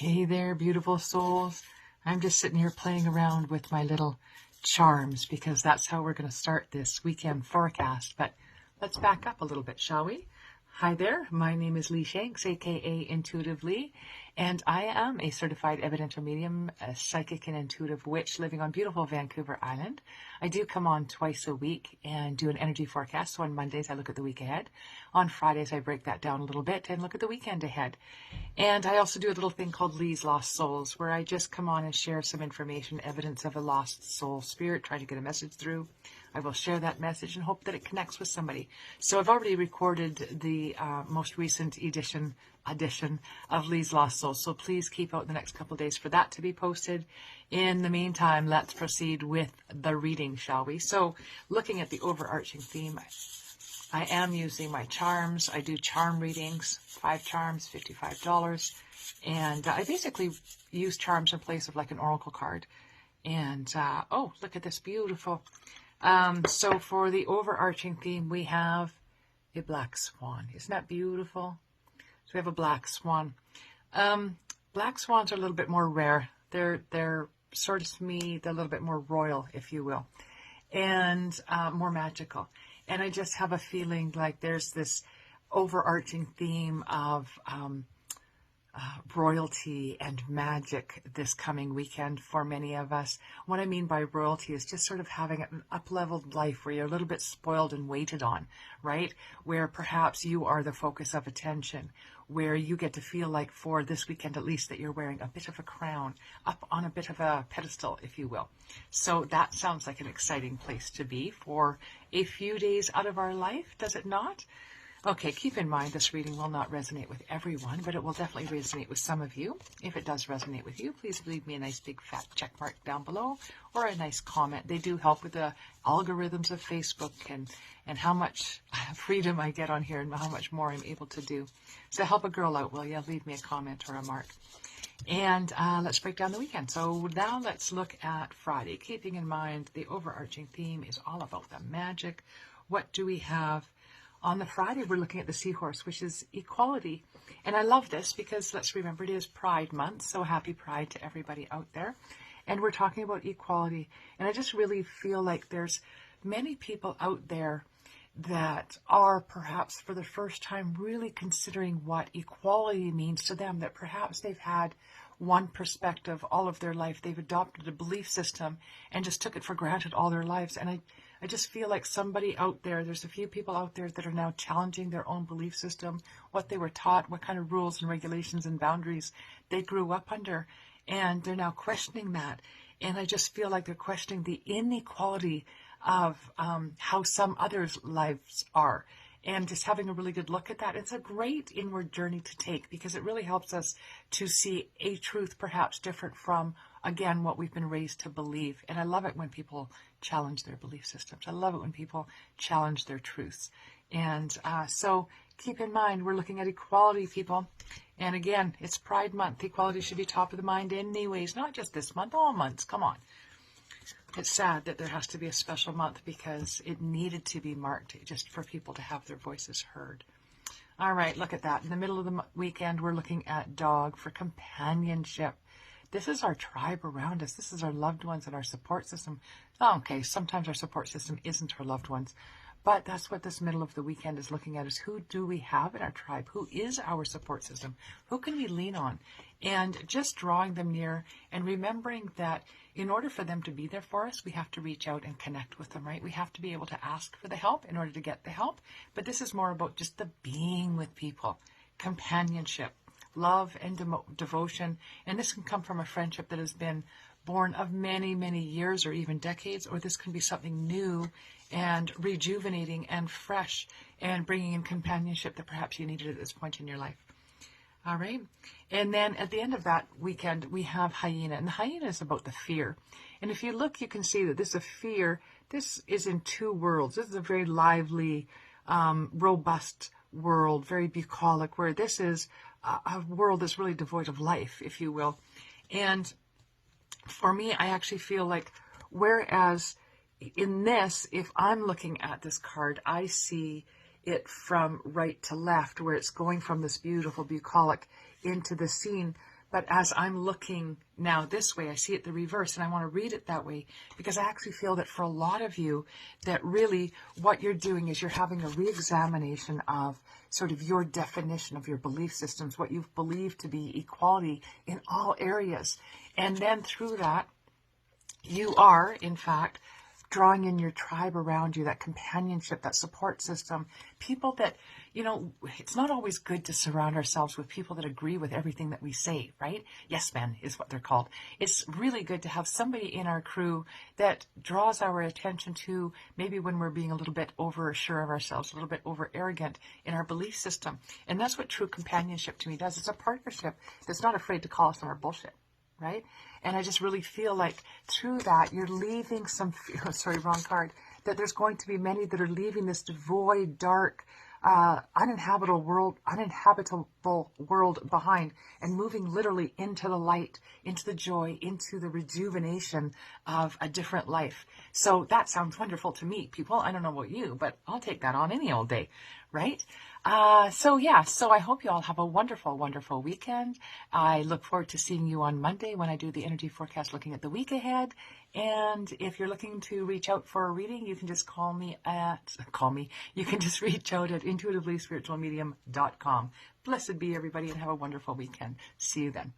Hey there, beautiful souls. I'm just sitting here playing around with my little charms because that's how we're going to start this weekend forecast. But let's back up a little bit, shall we? Hi there, my name is Lee Shanks, aka Intuitive Lee, and I am a certified evidential medium, a psychic and intuitive witch living on beautiful Vancouver Island. I do come on twice a week and do an energy forecast. So on Mondays I look at the week ahead. On Fridays I break that down a little bit and look at the weekend ahead. And I also do a little thing called Lee's Lost Souls, where I just come on and share some information, evidence of a lost soul spirit, try to get a message through. I will share that message and hope that it connects with somebody. So I've already recorded the most recent edition of Lee's Lost Souls. So please keep out the next couple of days for that to be posted. In the meantime, let's proceed with the reading, shall we? So looking at the overarching theme, I am using my charms. I do charm readings, 5 charms, $55. And I basically use charms in place of like an oracle card. And, oh, look at this beautiful. So for the overarching theme, we have a black swan. Isn't that beautiful? So we have a black swan. Black swans are a little bit more rare. They're sort of, to me, they're a little bit more royal, if you will, and more magical. And I just have a feeling like there's this overarching theme of royalty and magic this coming weekend for many of us. What I mean by royalty is just sort of having an up-leveled life where you're a little bit spoiled and waited on, right? Where perhaps you are the focus of attention, where you get to feel like for this weekend at least that you're wearing a bit of a crown, up on a bit of a pedestal, if you will. So that sounds like an exciting place to be for a few days out of our life, does it not? Okay, keep in mind this reading will not resonate with everyone, but it will definitely resonate with some of you. If it does resonate with you, please leave me a nice big fat check mark down below or a nice comment. They do help with the algorithms of Facebook and how much freedom I get on here and how much more I'm able to do. So help a girl out, will you? Leave me a comment or a mark. And let's break down the weekend. So now let's look at Friday, keeping in mind the overarching theme is all about the magic. What do we have? On the Friday, we're looking at the Seahorse, which is equality. And I love this because let's remember it is Pride Month. So happy Pride to everybody out there. And we're talking about equality. And I just really feel like there's many people out there that are perhaps for the first time really considering what equality means to them, that perhaps they've had one perspective all of their life. They've adopted a belief system and just took it for granted all their lives. And I just feel like somebody out there, there's a few people out there that are now challenging their own belief system, what they were taught, what kind of rules and regulations and boundaries they grew up under, and they're now questioning that. And I just feel like they're questioning the inequality of how some others' lives are. And just having a really good look at that. It's a great inward journey to take because it really helps us to see a truth perhaps different from, again, what we've been raised to believe. And I love it when people challenge their belief systems. I love it when people challenge their truths. And so keep in mind, we're looking at equality, people. And again, it's Pride Month. Equality should be top of the mind anyways, not just this month, all months. Come on. It's sad that there has to be a special month because it needed to be marked just for people to have their voices heard. All right, look at that. In the middle of the weekend, we're looking at dog for companionship. This is our tribe around us. This is our loved ones and our support system. Okay, sometimes our support system isn't our loved ones, but that's what this middle of the weekend is looking at, is who do we have in our tribe? Who is our support system? Who can we lean on? And just drawing them near and remembering that in order for them to be there for us, we have to reach out and connect with them, right? We have to be able to ask for the help in order to get the help. But this is more about just the being with people, companionship, love and devotion. And this can come from a friendship that has been born of many, many years or even decades, or this can be something new and rejuvenating and fresh and bringing in companionship that perhaps you needed at this point in your life. All right. And then at the end of that weekend, we have Hyena. And the Hyena is about the fear. And if you look, you can see that this is a fear. This is in two worlds. This is a very lively, robust world, very bucolic, where this is a world that's really devoid of life, if you will. And for me, I actually feel like, whereas in this, if I'm looking at this card, I see it from right to left, where it's going from this beautiful bucolic into the scene. But as I'm looking now this way, I see it the reverse, and I want to read it that way because I actually feel that for a lot of you, that really what you're doing is you're having a re-examination of sort of your definition of your belief systems, what you've believed to be equality in all areas. And then through that, you are, in fact, drawing in your tribe around you, that companionship, that support system, people that, it's not always good to surround ourselves with people that agree with everything that we say, right? Yes men is what they're called. It's really good to have somebody in our crew that draws our attention to maybe when we're being a little bit over sure of ourselves, a little bit over arrogant in our belief system. And that's what true companionship to me does. It's a partnership that's not afraid to call us on our bullshit. Right? And I just really feel like through that, you're leaving wrong card, that there's going to be many that are leaving this devoid, dark, uninhabitable world behind and moving literally into the light, into the joy, into the rejuvenation of a different life. So that sounds wonderful to me, people. I don't know about you, but I'll take that on any old day, right? So I hope you all have a wonderful, wonderful weekend. I look forward to seeing you on Monday when I do the energy forecast looking at the week ahead. And if you're looking to reach out for a reading, you can just you can just reach out at intuitivelyspiritualmedium.com. Blessed be everybody and have a wonderful weekend. See you then.